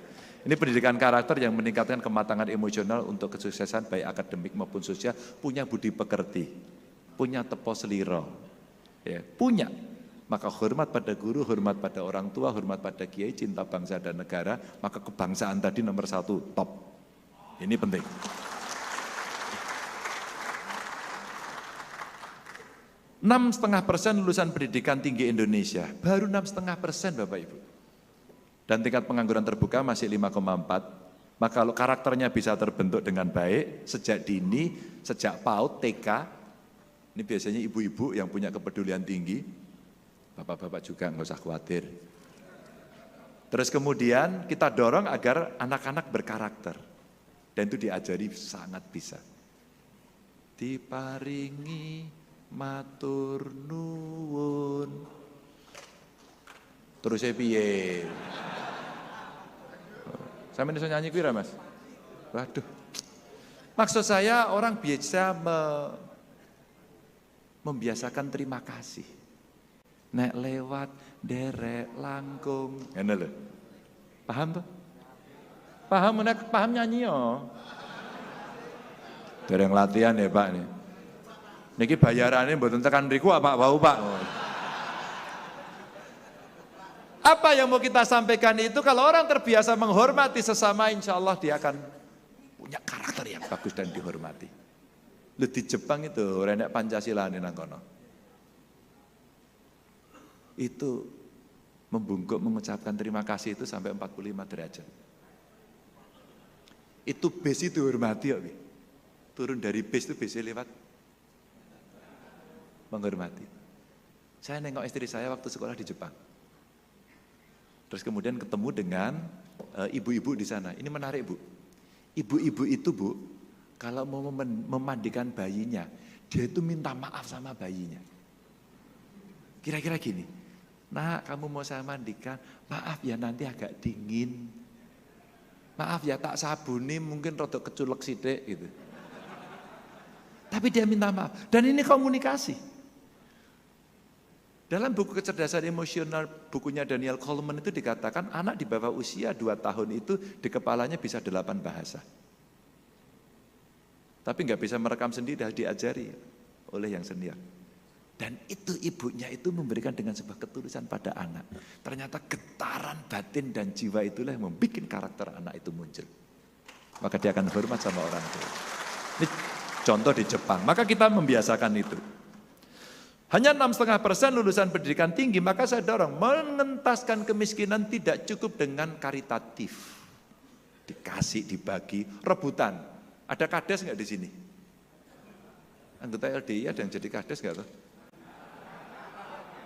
Ini pendidikan karakter yang meningkatkan kematangan emosional untuk kesuksesan baik akademik maupun sosial, punya budi pekerti, punya tepo seliro, ya, punya. Maka hormat pada guru, hormat pada orang tua, hormat pada kiai, cinta bangsa dan negara, maka kebangsaan tadi nomor 1, top. Ini penting. 6,5% lulusan pendidikan tinggi Indonesia, baru 6,5% Bapak Ibu. Dan tingkat pengangguran terbuka masih 5,4. Maka kalau karakternya bisa terbentuk dengan baik, sejak dini, sejak PAUD, TK, ini biasanya ibu-ibu yang punya kepedulian tinggi, bapak-bapak juga nggak usah khawatir. Terus kemudian kita dorong agar anak-anak berkarakter. Dan itu diajari sangat bisa. Diparingi matur nuwun. Terus saya piye? Saya bisa nyanyi kira Mas? Waduh. Maksud saya orang biasa membiasakan terima kasih. Nek lewat derek langkung. Ngene lho. Paham tuh? Paham, nek paham nyanyi yo. Dereng latihan ya Pak nih. Niki bayarannya mboten tekan mriku apa wau Pak. Apa yang mau kita sampaikan itu kalau orang terbiasa menghormati sesama, insya Allah dia akan punya karakter yang bagus dan dihormati. Lu di Jepang itu renek Pancasila nih nangkono. Itu membungkuk mengucapkan terima kasih itu sampai 45 derajat. Itu base itu hormati ya. Turun dari base itu base lewat menghormati. Saya nengok istri saya waktu sekolah di Jepang. Terus kemudian ketemu dengan ibu-ibu di sana. Ini menarik Bu. Ibu-ibu itu Bu, kalau mau memandikan bayinya, dia itu minta maaf sama bayinya. Kira-kira gini, nah kamu mau saya mandikan, maaf ya nanti agak dingin. Maaf ya tak sabuni mungkin rodok keculek sidik gitu. Tapi dia minta maaf. Dan ini komunikasi. Dalam buku kecerdasan emosional, bukunya Daniel Goleman itu dikatakan anak di bawah usia 2 tahun itu di kepalanya bisa 8 bahasa. Tapi nggak bisa merekam sendiri, diajari oleh yang senior. Dan itu ibunya itu memberikan dengan sebuah ketulusan pada anak. Ternyata getaran batin dan jiwa itulah yang membuat karakter anak itu muncul. Maka dia akan hormat sama orang tua. Ini contoh di Jepang, maka kita membiasakan itu. Hanya 6,5% lulusan pendidikan tinggi, maka saya dorong mengentaskan kemiskinan tidak cukup dengan karitatif. Dikasih, dibagi, rebutan. Ada kades nggak di sini? Anggota LDI ada yang jadi kades nggak tuh?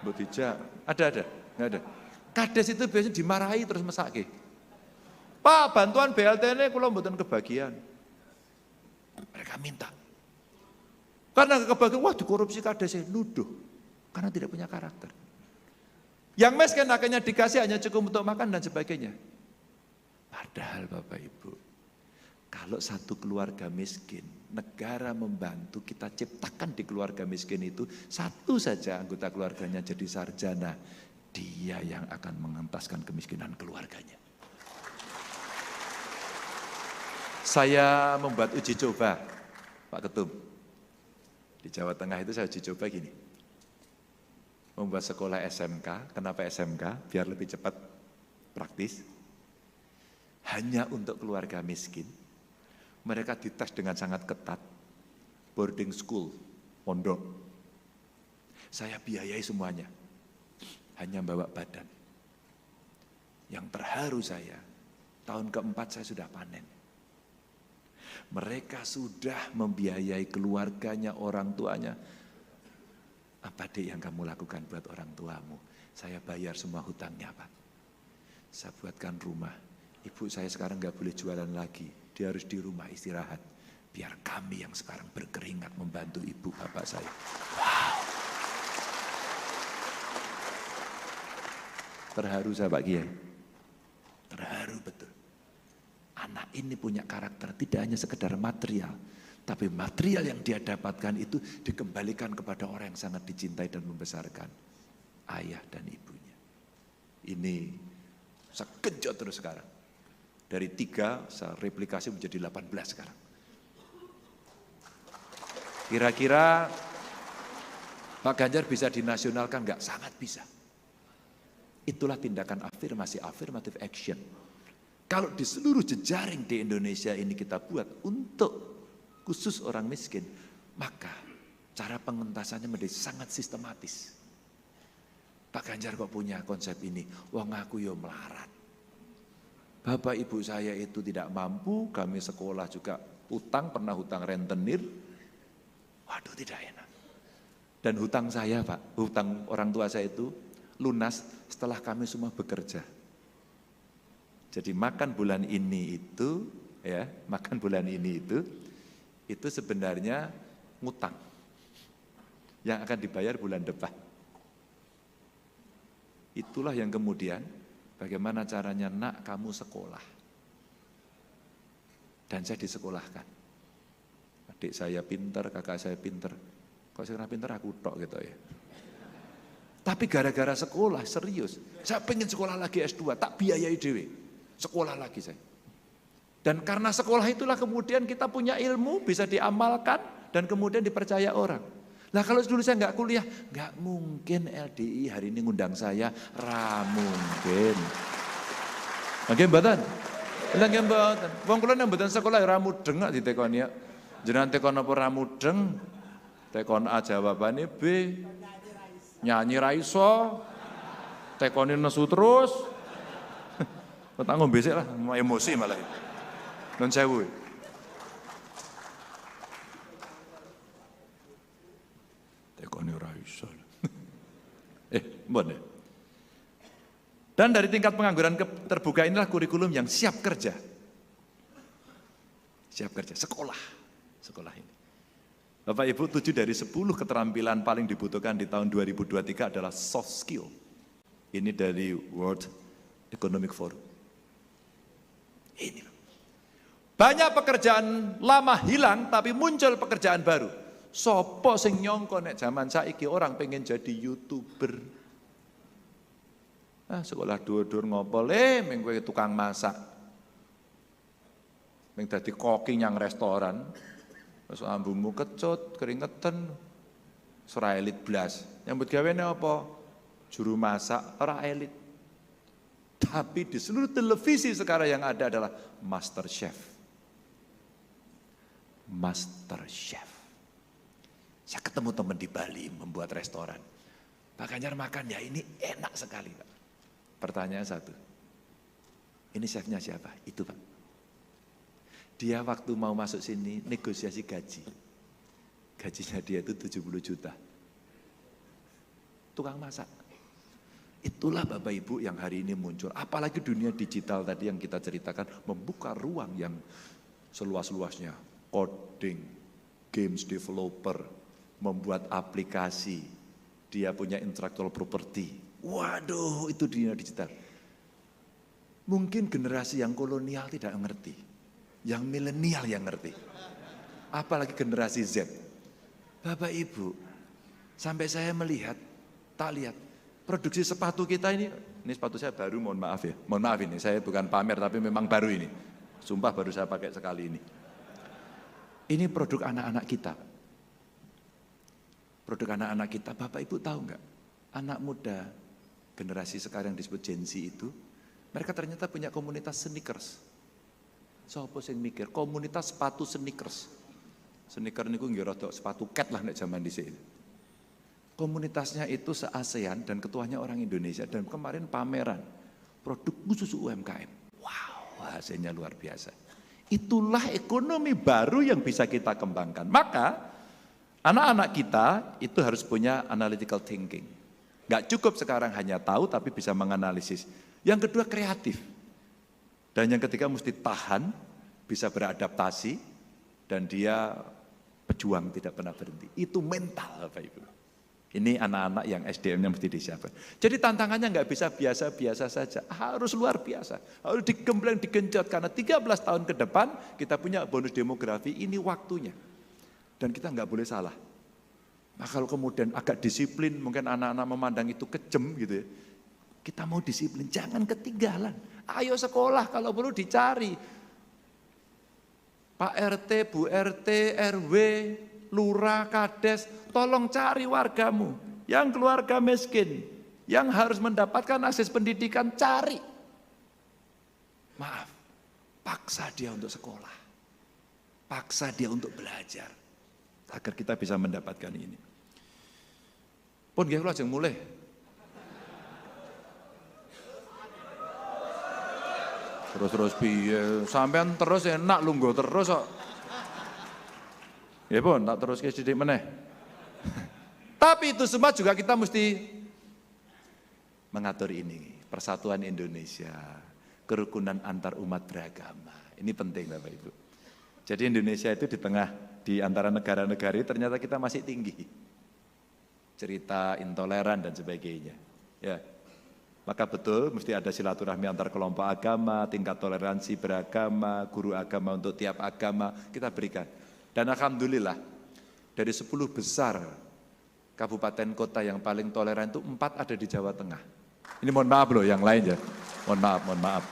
Bu Tija, ada? Nggak ada. Kades itu biasanya dimarahi terus mesake. Pak, bantuan BLT ini kalau mboten kebagian. Mereka minta. Karena kebagian, wah dikorupsi kadesnya, nuduh. Karena tidak punya karakter. Yang miskin akhirnya dikasih hanya cukup untuk makan dan sebagainya. Padahal Bapak Ibu, kalau satu keluarga miskin, negara membantu kita ciptakan di keluarga miskin itu, satu saja anggota keluarganya jadi sarjana, dia yang akan mengentaskan kemiskinan keluarganya. Saya membuat uji coba, Pak Ketum. Di Jawa Tengah itu saya uji coba gini. membuat sekolah SMK. Kenapa SMK? Biar lebih cepat praktis. Hanya untuk keluarga miskin. Mereka dites dengan sangat ketat. Boarding school, pondok. Saya biayai semuanya. Hanya bawa badan. Yang terharu saya, tahun keempat saya sudah panen. Mereka sudah membiayai keluarganya, orang tuanya. Apa dek yang kamu lakukan buat orang tuamu? Saya bayar semua hutangnya Pak. Saya buatkan rumah. Ibu saya sekarang gak boleh jualan lagi. Dia harus di rumah istirahat. Biar kami yang sekarang berkeringat membantu ibu bapak saya. Wow. Terharu saya Pak Kiai. Terharu betul. Anak ini punya karakter, tidak hanya sekedar material. Tapi material yang dia dapatkan itu dikembalikan kepada orang yang sangat dicintai dan membesarkan. Ayah dan ibunya. Ini saya genjot terus sekarang. Dari 3 saya replikasi menjadi 18 sekarang. Kira-kira Pak Ganjar bisa dinasionalkan enggak? Sangat bisa. Itulah tindakan afirmasi, affirmative action. Kalau di seluruh jejaring di Indonesia ini kita buat untuk khusus orang miskin, maka cara pengentasannya menjadi sangat sistematis. Pak Ganjar kok punya konsep ini? Wong aku yo melarat. Bapak ibu saya itu tidak mampu, kami sekolah juga hutang, pernah hutang rentenir. Waduh tidak enak. Dan hutang saya Pak, hutang orang tua saya itu lunas setelah kami semua bekerja. Jadi makan bulan ini itu, ya, makan bulan ini itu sebenarnya ngutang yang akan dibayar bulan depan. Itulah yang kemudian bagaimana caranya nak kamu sekolah. Dan saya disekolahkan. Adik saya pinter, kakak saya pinter. Kok saya pinter aku tok gitu ya. Tapi gara-gara sekolah serius, saya pengen sekolah lagi S2, tak biayai dewe. Sekolah lagi saya. Dan karena sekolah itulah kemudian kita punya ilmu, bisa diamalkan, dan kemudian dipercaya orang. Nah kalau dulu saya nggak kuliah, nggak mungkin LDI hari ini ngundang saya, mungkin. Oke mboten? Nggih mboten. Wong kula nek mboten sekolah ra mudeng kok ditekoni ya. Jenengan tekon apa ra mudeng? Tekon A jawabane B. Nyanyi ra iso. Tekoni nesu terus. Tak ngombe sik lah, emosi malah. Non sewu. Tekoni ora iso. Mbon. Dan dari tingkat pengangguran terbuka inilah kurikulum yang siap kerja. Siap kerja, sekolah ini. Bapak Ibu, 7 dari 10 keterampilan paling dibutuhkan di tahun 2023 adalah soft skill. Ini dari World Economic Forum. Ini. Banyak pekerjaan lama hilang tapi muncul pekerjaan baru. Sopo sing nyongko nek zaman saiki orang pengen jadi YouTuber. Sekolah dur-dur ngopol ming kowe tukang masak. Ming dadi koki yang restoran. Terus ambumu kecut, keringetan. Ora elit blas. Nyambut gawene apa? Juru masak ora elit. Tapi di seluruh televisi sekarang yang ada adalah Master Chef. Master Chef. Saya ketemu teman di Bali membuat restoran. Pak Ganjar makan ya ini enak sekali Pak. Pertanyaan satu. Ini chefnya siapa? Itu Pak. Dia waktu mau masuk sini negosiasi gaji. Gajinya dia itu 70 juta. Tukang masak. Itulah Bapak Ibu yang hari ini muncul. Apalagi dunia digital tadi yang kita ceritakan membuka ruang yang seluas-luasnya. Coding, games developer, membuat aplikasi. Dia punya intellectual property. Waduh, itu dunia digital. Mungkin generasi yang kolonial tidak mengerti. Yang milenial yang ngerti. Apalagi generasi Z. Bapak Ibu, sampai saya melihat, tak lihat, produksi sepatu kita ini sepatu saya baru, mohon maaf ya. Mohon maaf ini, saya bukan pamer tapi memang baru ini. Sumpah baru saya pakai sekali ini. Ini produk anak-anak kita. Produk anak-anak kita, Bapak Ibu tahu enggak? anak muda, generasi sekarang yang disebut Gen Z itu, mereka ternyata punya komunitas sneakers. Sopo sing mikir komunitas sepatu sneakers. Sneaker niku nggih rada sepatu cat lah nek zaman dhisik. Komunitasnya itu se-ASEAN dan ketuanya orang Indonesia dan kemarin pameran produk khusus UMKM. Wow, hasilnya luar biasa. Itulah ekonomi baru yang bisa kita kembangkan. Maka anak-anak kita itu harus punya analytical thinking. Gak cukup sekarang hanya tahu tapi bisa menganalisis. Yang kedua kreatif. Dan yang ketiga mesti tahan, bisa beradaptasi, dan dia pejuang tidak pernah berhenti. Itu mental Bapak Ibu. Ini anak-anak yang SDM-nya mesti disiapkan. Jadi tantangannya nggak bisa biasa-biasa saja, harus luar biasa. Harus digembleng, digenjot, karena 13 tahun ke depan kita punya bonus demografi, ini waktunya. Dan kita nggak boleh salah. Nah kalau kemudian agak disiplin, mungkin anak-anak memandang itu kejem gitu ya. Kita mau disiplin, jangan ketinggalan. Ayo sekolah kalau perlu dicari. Pak RT, Bu RT, RW, Lurah, Kades, tolong cari wargamu yang keluarga miskin, yang harus mendapatkan akses pendidikan, cari. Maaf, paksa dia untuk sekolah, paksa dia untuk belajar, agar kita bisa mendapatkan ini. Pun nggih kula ajeng mulai. Terus piye? Sampean terus enak lungguh terus kok. Ya pun, tak terus ke sidik meneh. Tapi itu semua juga kita mesti mengatur ini. Persatuan Indonesia, kerukunan antar umat beragama. Ini penting Bapak Ibu. Jadi Indonesia itu di antara negara-negara ternyata kita masih tinggi. Cerita intoleran dan sebagainya. Ya. Maka betul mesti ada silaturahmi antar kelompok agama, tingkat toleransi beragama, guru agama untuk tiap agama kita berikan. Dan alhamdulillah dari 10 besar kabupaten kota yang paling toleran itu 4 ada di Jawa Tengah. Ini mohon maaf loh yang lain ya, mohon maaf.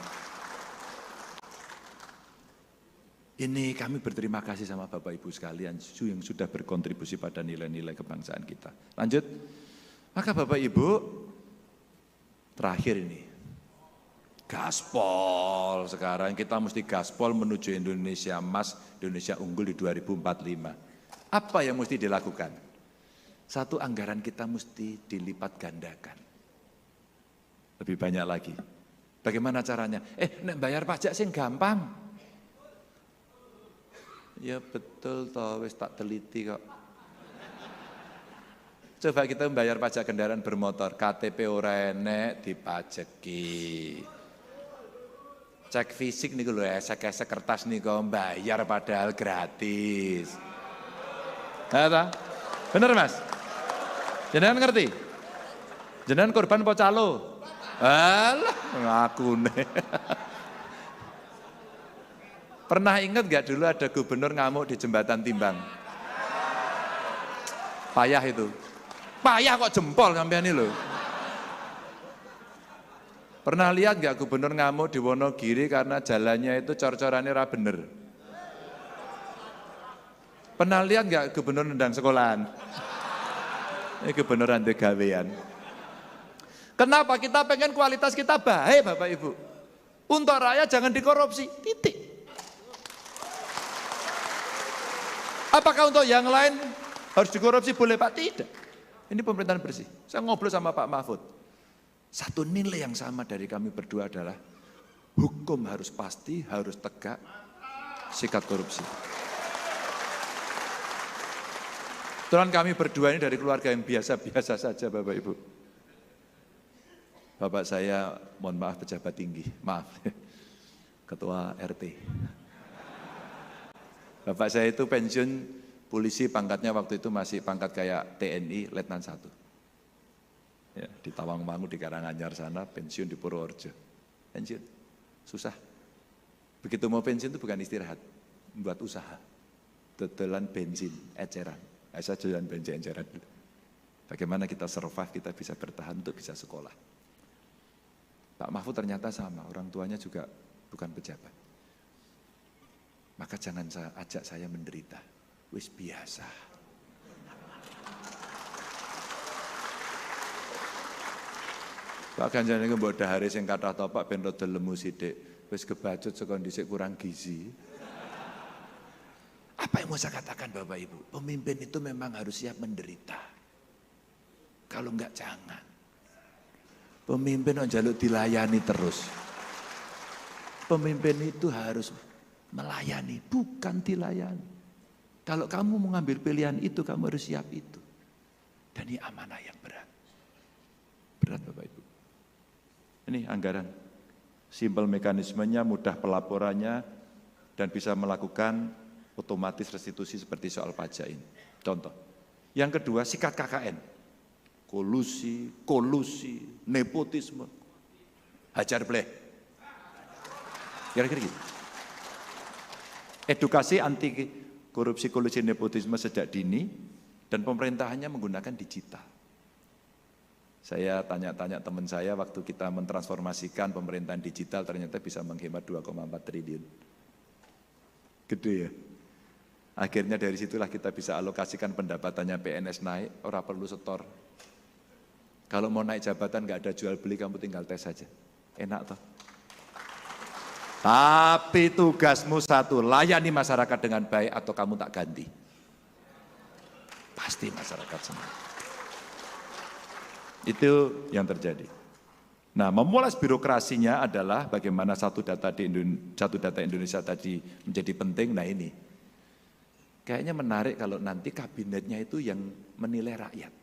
Ini kami berterima kasih sama Bapak Ibu sekalian yang sudah berkontribusi pada nilai-nilai kebangsaan kita. Lanjut, maka Bapak Ibu terakhir ini, gaspol sekarang kita mesti gaspol menuju Indonesia emas, Indonesia unggul di 2045. Apa yang mesti dilakukan? Satu, anggaran kita mesti dilipat gandakan. Lebih banyak lagi. Bagaimana caranya? Nek bayar pajak sing gampang. Ya betul toh, wis tak teliti kok. Coba kita membayar pajak kendaraan bermotor, KTP ora enek dipajeki. Cek fisik nih lho, esek-esek kertas nih kok bayar padahal gratis. Nah, bener Mas? Jenengan ngerti? Jenengan korban apa calo? Alah, ngaku nih. Pernah ingat gak dulu ada gubernur ngamuk di jembatan Timbang? Payah itu. Payah kok jempol sampean ini loh. Pernah lihat gak gubernur ngamuk di Wonogiri karena jalannya itu cor-corannya ra bener? Pernah lihat gak gubernur nendang sekolahan? Ini gubernur ande gawean. Kenapa? Kita pengen kualitas kita baik Bapak Ibu. Untuk rakyat jangan dikorupsi, titik. Apakah untuk yang lain harus dikorupsi? Boleh Pak? Tidak. Ini pemerintahan bersih. Saya ngobrol sama Pak Mahfud. Satu nilai yang sama dari kami berdua adalah hukum harus pasti, harus tegak, sikat korupsi. Kebetulan kami berdua ini dari keluarga yang biasa-biasa saja Bapak Ibu. Bapak saya, mohon maaf pejabat tinggi, maaf, ketua RT. Bapak saya itu pensiun polisi, pangkatnya waktu itu masih pangkat kayak TNI, Letnan 1. Ya, di Tawangmangu, di Karanganyar sana, pensiun di Purworejo. Pensiun, susah. Begitu mau pensiun itu bukan istirahat, membuat usaha. Dodolan bensin, eceran. Saya jualan bensin eceran dulu. Bagaimana kita survive, kita bisa bertahan untuk bisa sekolah. Pak Mahfud ternyata sama, orang tuanya juga bukan pejabat. Maka jangan ajak saya menderita. Wis biasa. Pak Ganjar niku mbok dahare sing kathah to Pak ben rada lemu sithik. Wis kebacut saka dhisik kurang gizi. Apa yang mau saya katakan Bapak Ibu? Pemimpin itu memang harus siap menderita. Kalau enggak jangan. Pemimpin yang jaluk dilayani terus. Pemimpin itu harus melayani, bukan dilayani. Kalau kamu mengambil pilihan itu, kamu harus siap itu. Dan ini amanah yang berat. Berat Bapak Ibu. Ini anggaran. Simpel mekanismenya, mudah pelaporannya, dan bisa melakukan otomatis restitusi seperti soal pajak ini. Contoh. Yang kedua, sikat KKN. Kolusi, nepotisme, hajar bleh. Kira-kira gitu. Edukasi anti korupsi, kolusi, nepotisme sejak dini, dan pemerintahannya menggunakan digital. Saya tanya-tanya teman saya waktu kita mentransformasikan pemerintahan digital ternyata bisa menghemat 2,4 triliun. Gede ya. Akhirnya dari situlah kita bisa alokasikan pendapatannya PNS naik, ora perlu setor. Kalau mau naik jabatan nggak ada jual beli, kamu tinggal tes saja. Enak toh. Tapi tugasmu satu, layani masyarakat dengan baik atau kamu tak ganti. Pasti masyarakat senang. Itu yang terjadi. Nah, memulas birokrasinya adalah bagaimana satu data Indonesia tadi menjadi penting. Nah ini, kayaknya menarik kalau nanti kabinetnya itu yang menilai rakyat.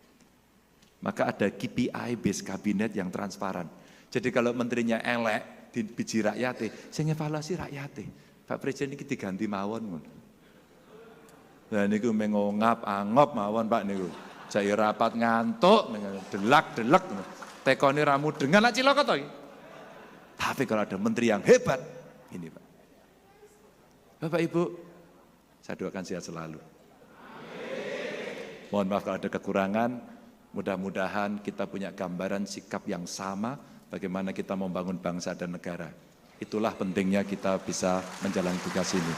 Maka ada KPI based kabinet yang transparan. Jadi kalau menterinya elek, dibiji rakyatnya, saya ngevaluasi rakyatnya. Pak Presiden ini diganti mawon. Nah ini mengongap, angop mawon Pak niku. Saya rapat ngantuk, delak-delek. Tekoni ramu dengan nak cilok atau? Tapi kalau ada menteri yang hebat, ini Pak. Bapak Ibu, saya doakan sehat selalu. Mohon maaf kalau ada kekurangan, mudah-mudahan kita punya gambaran sikap yang sama, bagaimana kita membangun bangsa dan negara. Itulah pentingnya kita bisa menjalani tugas ini.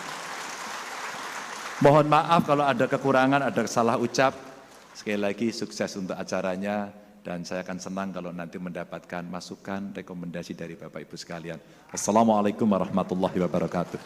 Mohon maaf kalau ada kekurangan, ada salah ucap. Sekali lagi sukses untuk acaranya dan saya akan senang kalau nanti mendapatkan masukan, rekomendasi dari Bapak Ibu sekalian. Assalamualaikum warahmatullahi wabarakatuh.